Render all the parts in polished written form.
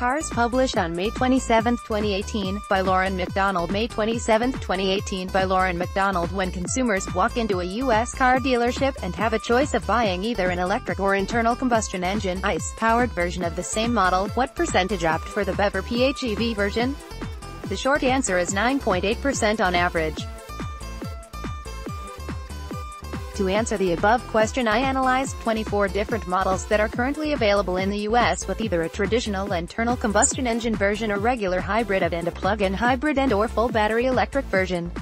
Cars published on May 27, 2018, by Loren McDonald. May 27, 2018, by Loren McDonald. When consumers walk into a U.S. car dealership and have a choice of buying either an electric or internal combustion engine, ICE-powered version of the same model, what percentage opt for the BEV or PHEV version? The short answer is 9.8% on average. To answer the above question, I analyzed 24 different models that are currently available in the U.S. with either a traditional internal combustion engine version or regular hybrid and a plug-in hybrid and/or full battery electric version.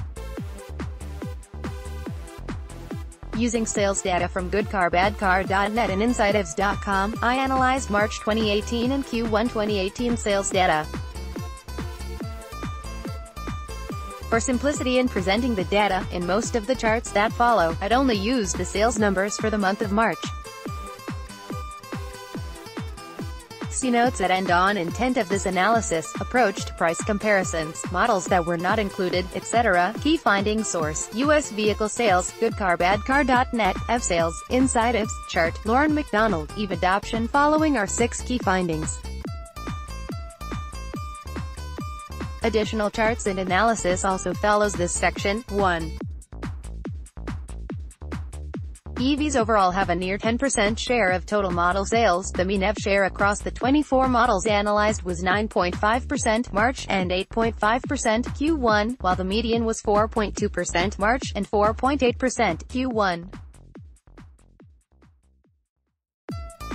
Using sales data from goodcarbadcar.net and insidevs.com, I analyzed March 2018 and Q1 2018 sales data. For simplicity in presenting the data, in most of the charts that follow, I'd only use the sales numbers for the month of March. See notes that end on intent of this analysis, approach to price comparisons, models that were not included, etc. Key findings source, U.S. vehicle sales, goodcarbadcar.net, EV sales, InsideEVs, chart, Loren McDonald, EV adoption. Following are 6 key findings. Additional charts and analysis also follows this section. 1. EVs overall have a near 10% share of total model sales. The mean EV share across the 24 models analyzed was 9.5% March and 8.5% Q1, while the median was 4.2% March and 4.8% Q1.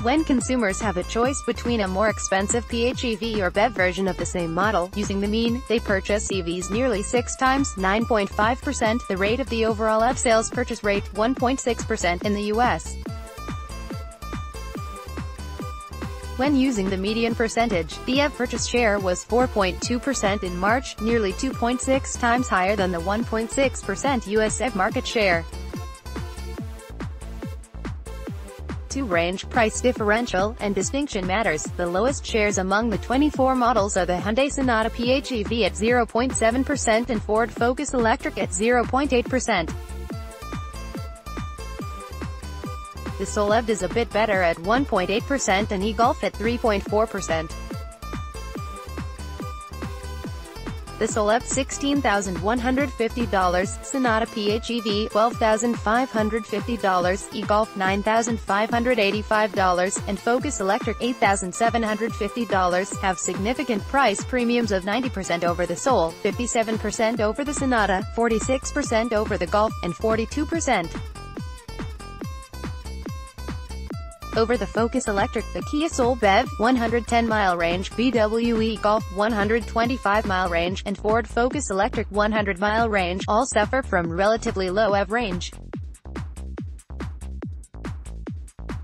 When consumers have a choice between a more expensive PHEV or BEV version of the same model, using the mean, they purchase EVs nearly 6 times, 9.5%, the rate of the overall EV sales purchase rate, 1.6% in the U.S. When using the median percentage, the EV purchase share was 4.2% in March, nearly 2.6 times higher than the 1.6% U.S. EV market share. 2. Range, price differential, and distinction matters. The lowest shares among the 24 models are the Hyundai Sonata PHEV at 0.7% and Ford Focus Electric at 0.8%. The Soul EV is a bit better at 1.8% and e-Golf at 3.4%. The Soul EV $16,150, Sonata PHEV $12,550, e-Golf $9,585, and Focus Electric $8,750 have significant price premiums of 90% over the Soul, 57% over the Sonata, 46% over the Golf, and 42% over the Focus Electric. The Kia Soul BEV, 110-mile range, VW e-Golf, 125-mile range, and Ford Focus Electric, 100-mile range, all suffer from relatively low EV range.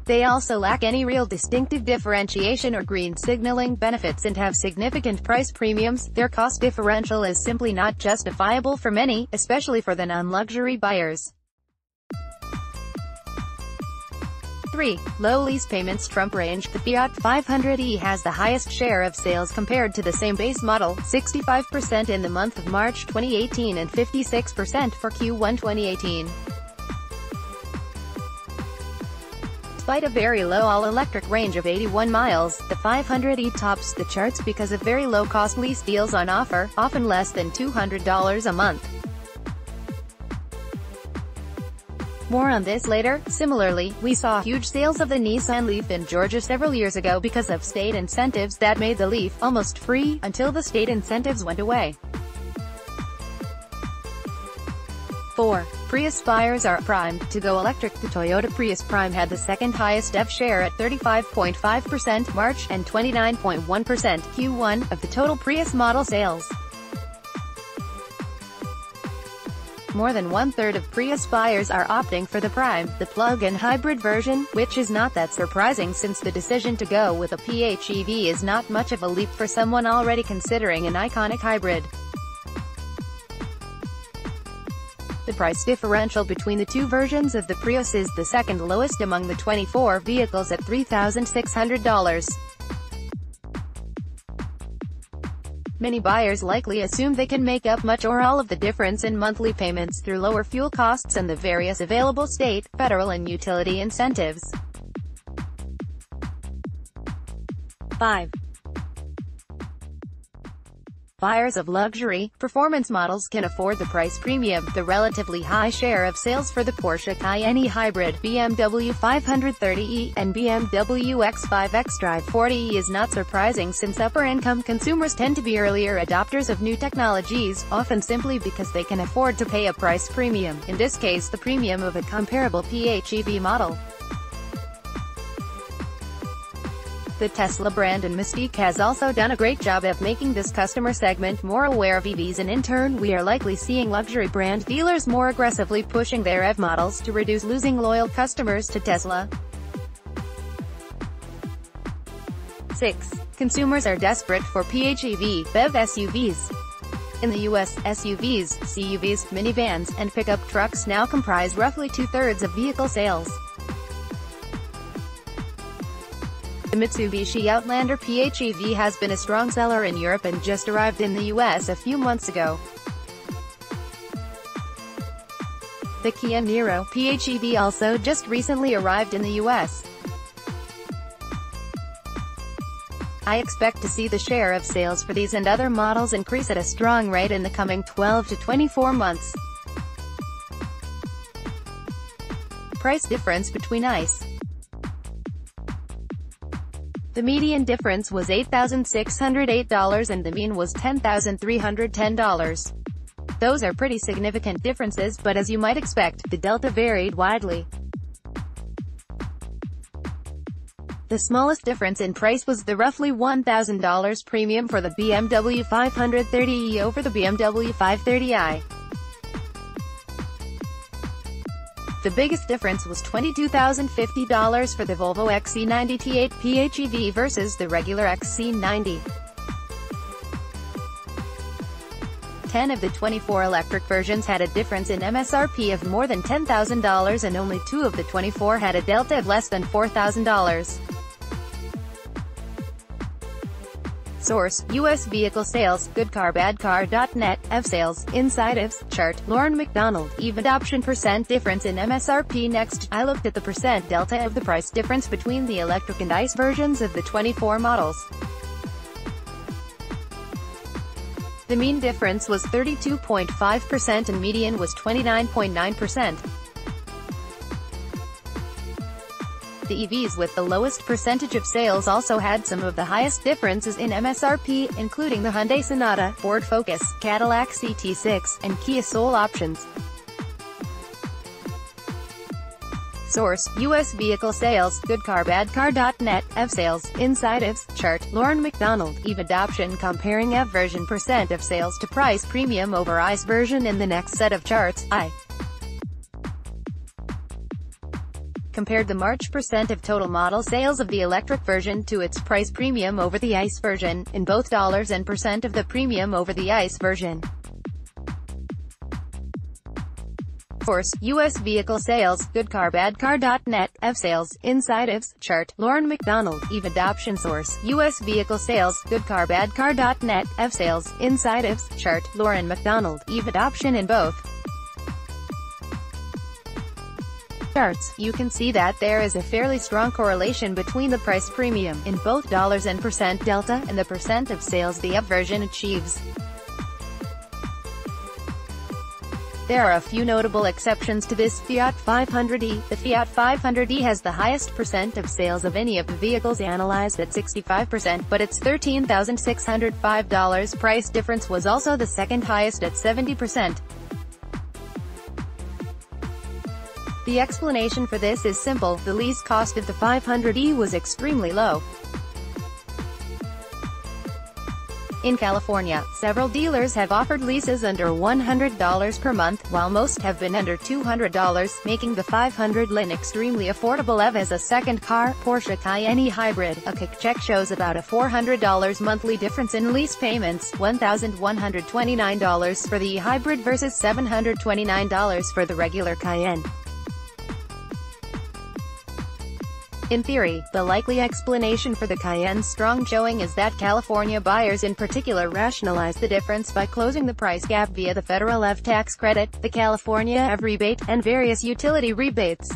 They also lack any real distinctive differentiation or green signaling benefits and have significant price premiums. Their cost differential is simply not justifiable for many, especially for the non-luxury buyers. 3. Low lease payments trump range. The Fiat 500e has the highest share of sales compared to the same base model, 65% in the month of March 2018 and 56% for Q1 2018. Despite a very low all-electric range of 81 miles, the 500e tops the charts because of very low-cost lease deals on offer, often less than $200 a month. More on this later. Similarly, we saw huge sales of the Nissan Leaf in Georgia several years ago because of state incentives that made the Leaf almost free, until the state incentives went away. 4. Prius buyers are primed to go electric. The Toyota Prius Prime had the second highest EV share at 35.5% March and 29.1% Q1 of the total Prius model sales. More than one-third of Prius buyers are opting for the Prime, the plug-in hybrid version, which is not that surprising since the decision to go with a PHEV is not much of a leap for someone already considering an iconic hybrid. The price differential between the two versions of the Prius is the second lowest among the 24 vehicles at $3,600. Many buyers likely assume they can make up much or all of the difference in monthly payments through lower fuel costs and the various available state, federal and utility incentives. 5. Buyers of luxury, performance models can afford the price premium. The relatively high share of sales for the Porsche Cayenne Hybrid, BMW 530e, and BMW X5 xDrive 40e is not surprising, since upper-income consumers tend to be earlier adopters of new technologies, often simply because they can afford to pay a price premium, in this case the premium of a comparable PHEV model. The Tesla brand and mystique has also done a great job of making this customer segment more aware of EVs, and in turn we are likely seeing luxury brand dealers more aggressively pushing their EV models to reduce losing loyal customers to Tesla. 6. Consumers are desperate for PHEV, BEV SUVs. In the US, SUVs, CUVs, minivans, and pickup trucks now comprise roughly two-thirds of vehicle sales. The Mitsubishi Outlander PHEV has been a strong seller in Europe and just arrived in the US a few months ago. The Kia Niro PHEV also just recently arrived in the US. I expect to see the share of sales for these and other models increase at a strong rate in the coming 12 to 24 months. Price difference between ICE. The median difference was $8,608 and the mean was $10,310. Those are pretty significant differences, but as you might expect, the delta varied widely. The smallest difference in price was the roughly $1,000 premium for the BMW 530e over the BMW 530i. The biggest difference was $22,050 for the Volvo XC90 T8 PHEV versus the regular XC90. 10 of the 24 electric versions had a difference in MSRP of more than $10,000 and only 2 of the 24 had a delta of less than $4,000. Source: US Vehicle Sales, GoodCarBadCar.net, EV Sales, Inside EVs, Chart, Loren McDonald, EV Adoption % Difference in MSRP. Next, I looked at the % delta of the price difference between the electric and ICE versions of the 24 models. The mean difference was 32.5% and median was 29.9%. The EVs with the lowest percentage of sales also had some of the highest differences in MSRP, including the Hyundai Sonata, Ford Focus, Cadillac CT6, and Kia Soul options. Source: US Vehicle Sales, GoodCarBadCar.net, EV Sales, Inside EVs, Chart, Loren McDonald, EV Adoption comparing EV version % of sales to price premium over ICE version. In the next set of charts, I compared the March % of total model sales of the electric version to its price premium over the ICE version, in both dollars and % of the premium over the ICE version. Source: US Vehicle Sales, GoodCarBadCar.net, EV Sales, Inside EVs, Chart, Loren McDonald, EV Adoption. Source: US Vehicle Sales, GoodCarBadCar.net, EV Sales, Inside EVs, Chart, Loren McDonald, EV Adoption. In both charts, you can see that there is a fairly strong correlation between the price premium, in both dollars and % delta, and the % of sales the EV version achieves. There are a few notable exceptions to this. Fiat 500e. The Fiat 500e has the highest % of sales of any of the vehicles analyzed at 65%, but its $13,605 price difference was also the second highest at 70%. The explanation for this is simple: the lease cost of the 500e was extremely low. In California, several dealers have offered leases under $100 per month, while most have been under $200, making the 500 an extremely affordable EV as a second car. Porsche Cayenne Hybrid. A quick check shows about a $400 monthly difference in lease payments, $1,129 for the hybrid versus $729 for the regular Cayenne. In theory, the likely explanation for the Cayenne's strong showing is that California buyers in particular rationalize the difference by closing the price gap via the federal EV tax credit, the California EV rebate, and various utility rebates.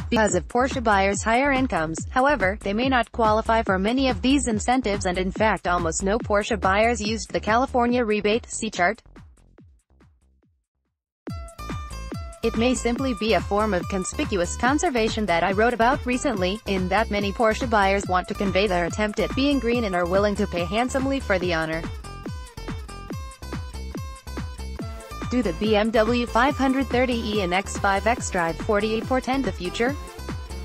because of Porsche buyers' higher incomes. However, they may not qualify for many of these incentives, and in fact almost no Porsche buyers used the California rebate. See chart. It may simply be a form of conspicuous conservation that I wrote about recently, in that many Porsche buyers want to convey their attempt at being green and are willing to pay handsomely for the honor. Do the BMW 530e and X5 xDrive 48 portend the future?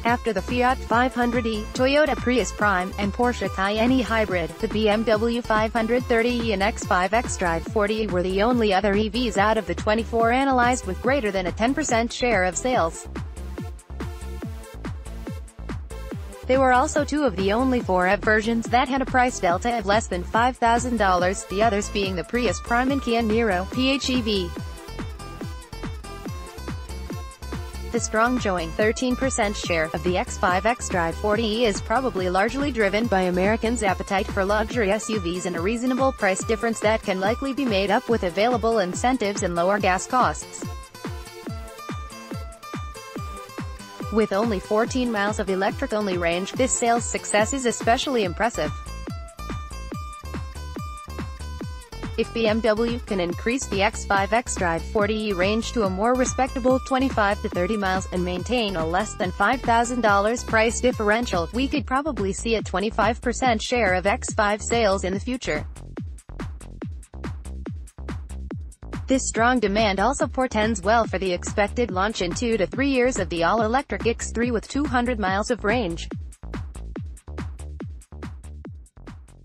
After the Fiat 500e, Toyota Prius Prime, and Porsche Cayenne Hybrid, the BMW 530e and X5 xDrive 40e were the only other EVs out of the 24 analyzed with greater than a 10% share of sales. They were also two of the only 4EV versions that had a price delta of less than $5,000, the others being the Prius Prime and Kia Niro PHEV. The strong showing 13% share of the X5 xDrive 40e is probably largely driven by Americans' appetite for luxury SUVs and a reasonable price difference that can likely be made up with available incentives and lower gas costs. With only 14 miles of electric-only range, this sales success is especially impressive. If BMW can increase the X5 xDrive 40e range to a more respectable 25 to 30 miles, and maintain a less than $5,000 price differential, we could probably see a 25% share of X5 sales in the future. This strong demand also portends well for the expected launch in 2 to 3 years of the all-electric X3 with 200 miles of range.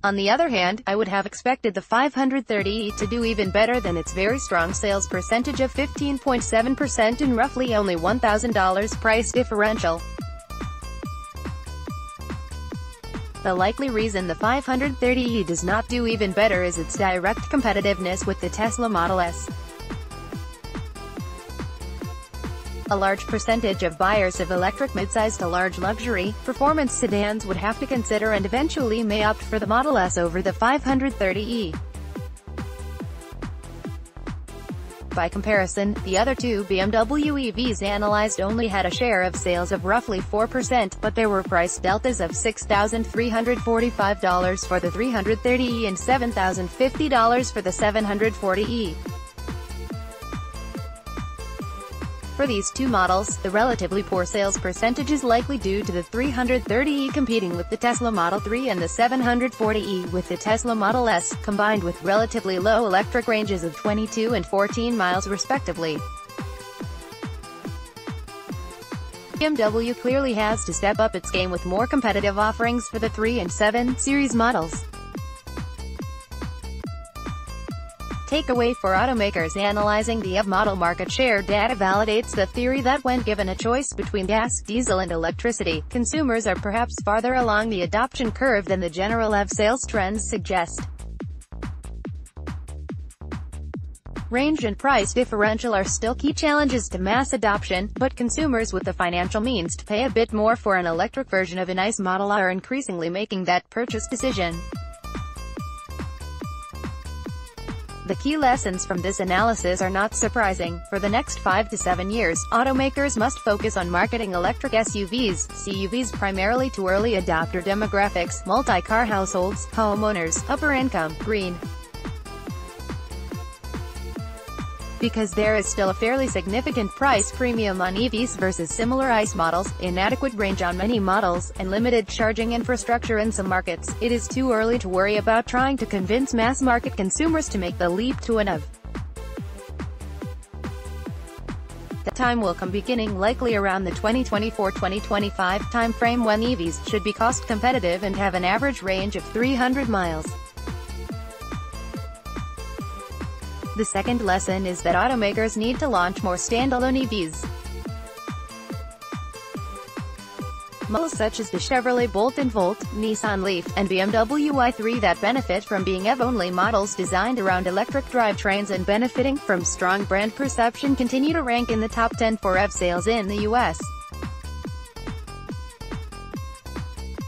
On the other hand, I would have expected the 530e to do even better than its very strong sales percentage of 15.7% and roughly only $1,000 price differential. The likely reason the 530e does not do even better is its direct competitiveness with the Tesla Model S. A large percentage of buyers of electric midsize to large luxury, performance sedans would have to consider and eventually may opt for the Model S over the 530e. By comparison, the other two BMW EVs analyzed only had a share of sales of roughly 4%, but there were price deltas of $6,345 for the 330e and $7,050 for the 740e. For these two models, the relatively poor sales percentage is likely due to the 330e competing with the Tesla Model 3 and the 740e with the Tesla Model S, combined with relatively low electric ranges of 22 and 14 miles respectively. BMW clearly has to step up its game with more competitive offerings for the 3 and 7 Series models. Takeaway for automakers analyzing the EV model market share data validates the theory that when given a choice between gas, diesel and electricity, consumers are perhaps farther along the adoption curve than the general EV sales trends suggest. Range and price differential are still key challenges to mass adoption, but consumers with the financial means to pay a bit more for an electric version of an ICE model are increasingly making that purchase decision. The key lessons from this analysis are not surprising. For the next 5 to 7 years, automakers must focus on marketing electric SUVs, CUVs primarily to early adopter demographics, multi-car households, homeowners, upper income, green. Because there is still a fairly significant price premium on EVs versus similar ICE models, inadequate range on many models, and limited charging infrastructure in some markets, it is too early to worry about trying to convince mass-market consumers to make the leap to an EV. The time will come beginning likely around the 2024-2025 timeframe when EVs should be cost competitive and have an average range of 300 miles. The second lesson is that automakers need to launch more standalone EVs. Models such as the Chevrolet Bolt and Volt, Nissan Leaf, and BMW i3 that benefit from being EV-only models designed around electric drivetrains and benefiting from strong brand perception continue to rank in the top 10 for EV sales in the U.S.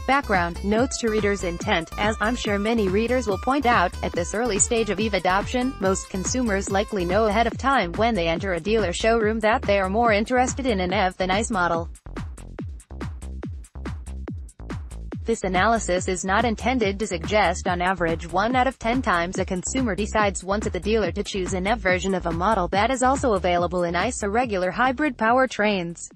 Background notes to readers' intent. As I'm sure many readers will point out, at this early stage of EV adoption, most consumers likely know ahead of time when they enter a dealer showroom that they are more interested in an EV than ICE model. This analysis is not intended to suggest on average 1 out of 10 times a consumer decides once at the dealer to choose an EV version of a model that is also available in ICE or regular hybrid powertrains.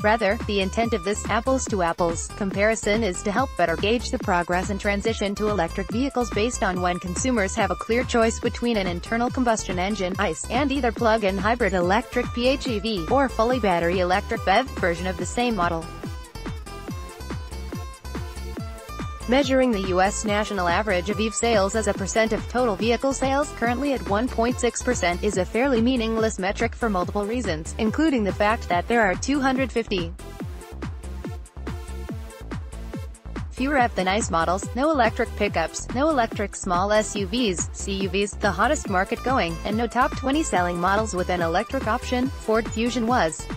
Rather, the intent of this apples-to-apples comparison is to help better gauge the progress and transition to electric vehicles based on when consumers have a clear choice between an internal combustion engine (ICE) and either plug-in hybrid electric PHEV or fully battery electric BEV version of the same model. Measuring the U.S. national average of EV sales as a percent of total vehicle sales, currently at 1.6%, is a fairly meaningless metric for multiple reasons, including the fact that there are 250 fewer EV than ICE models, no electric pickups, no electric small SUVs, CUVs, the hottest market going, and no top 20 selling models with an electric option. Ford Fusion was.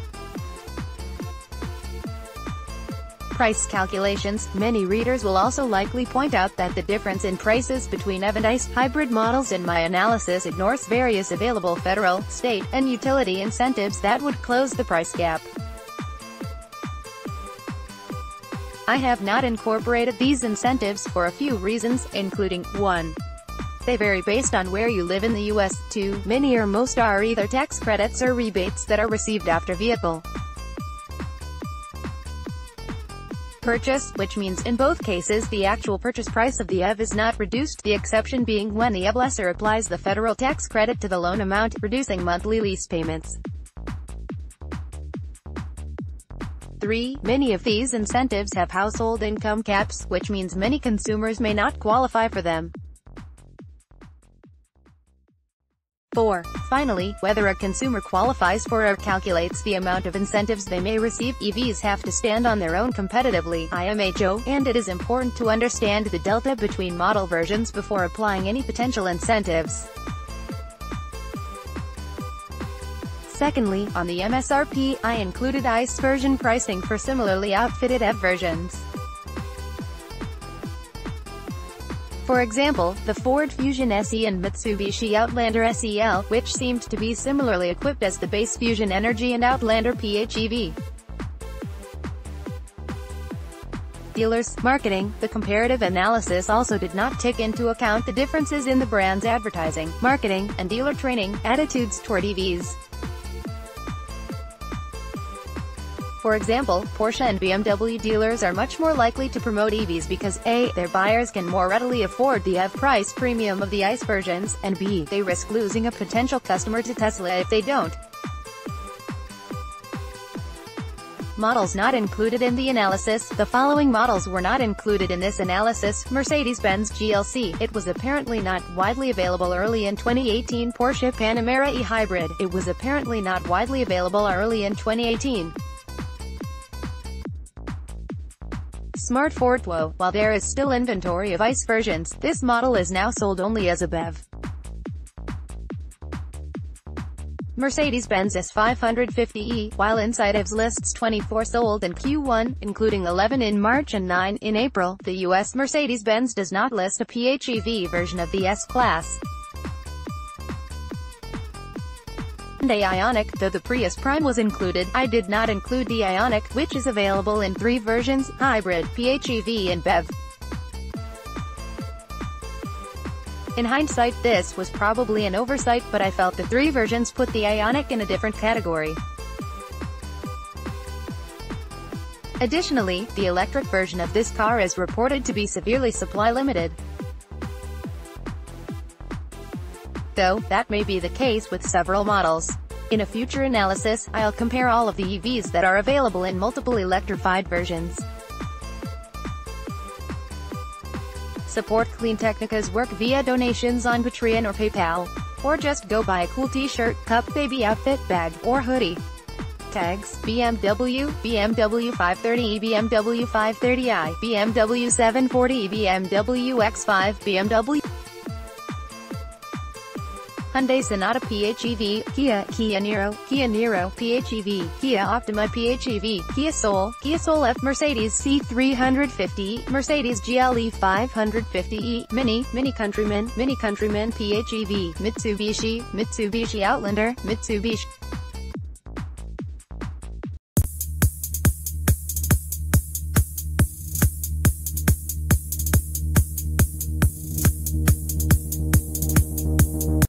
Price calculations. Many readers will also likely point out that the difference in prices between EV and ICE hybrid models in my analysis ignores various available federal, state, and utility incentives that would close the price gap. I have not incorporated these incentives for a few reasons, including 1. They vary based on where you live in the U.S. 2. Many or most are either tax credits or rebates that are received after vehicle purchase, which means in both cases the actual purchase price of the EV is not reduced, the exception being when the EV lessor applies the federal tax credit to the loan amount, reducing monthly lease payments. 3. Many of these incentives have household income caps, which means many consumers may not qualify for them. 4. Finally, whether a consumer qualifies for or calculates the amount of incentives they may receive, EVs have to stand on their own competitively, IMHO, and it is important to understand the delta between model versions before applying any potential incentives. Secondly, on the MSRP, I included ICE version pricing for similarly outfitted EV versions. For example, the Ford Fusion SE and Mitsubishi Outlander SEL, which seemed to be similarly equipped as the base Fusion Energy and Outlander PHEV. Dealers, marketing. The comparative analysis also did not take into account the differences in the brand's advertising, marketing, and dealer training attitudes toward EVs. For example, Porsche and BMW dealers are much more likely to promote EVs because A. their buyers can more readily afford the EV price premium of the ICE versions, and B. they risk losing a potential customer to Tesla if they don't. Models not included in the analysis. The following models were not included in this analysis: Mercedes-Benz GLC. It was apparently not widely available early in 2018. Porsche Panamera e-Hybrid. It was apparently not widely available early in 2018. Smart Fortwo. While there is still inventory of ICE versions, this model is now sold only as a BEV. Mercedes-Benz S550e. While Inside EVs lists 24 sold in Q1, including 11 in March and 9 in April, the US Mercedes-Benz does not list a PHEV version of the S-Class. Hyundai Ioniq. Though the Prius Prime was included, I did not include the Ioniq, which is available in 3 versions: hybrid, PHEV and BEV. In hindsight, this was probably an oversight, but I felt the 3 versions put the Ioniq in a different category. Additionally, the electric version of this car is reported to be severely supply limited. Though, that may be the case with several models. In a future analysis, I'll compare all of the EVs that are available in multiple electrified versions. Support CleanTechnica's work via donations on Patreon or PayPal. Or just go buy a cool t-shirt, cup, baby outfit, bag, or hoodie. Tags: BMW, BMW 530e, BMW 530i, BMW 740e, BMW X5, BMW Hyundai Sonata PHEV, Kia Niro PHEV, Kia Optima PHEV, Kia Soul F, Mercedes C350e, Mercedes GLE 550e, Mini Countryman PHEV, Mitsubishi Outlander, Mitsubishi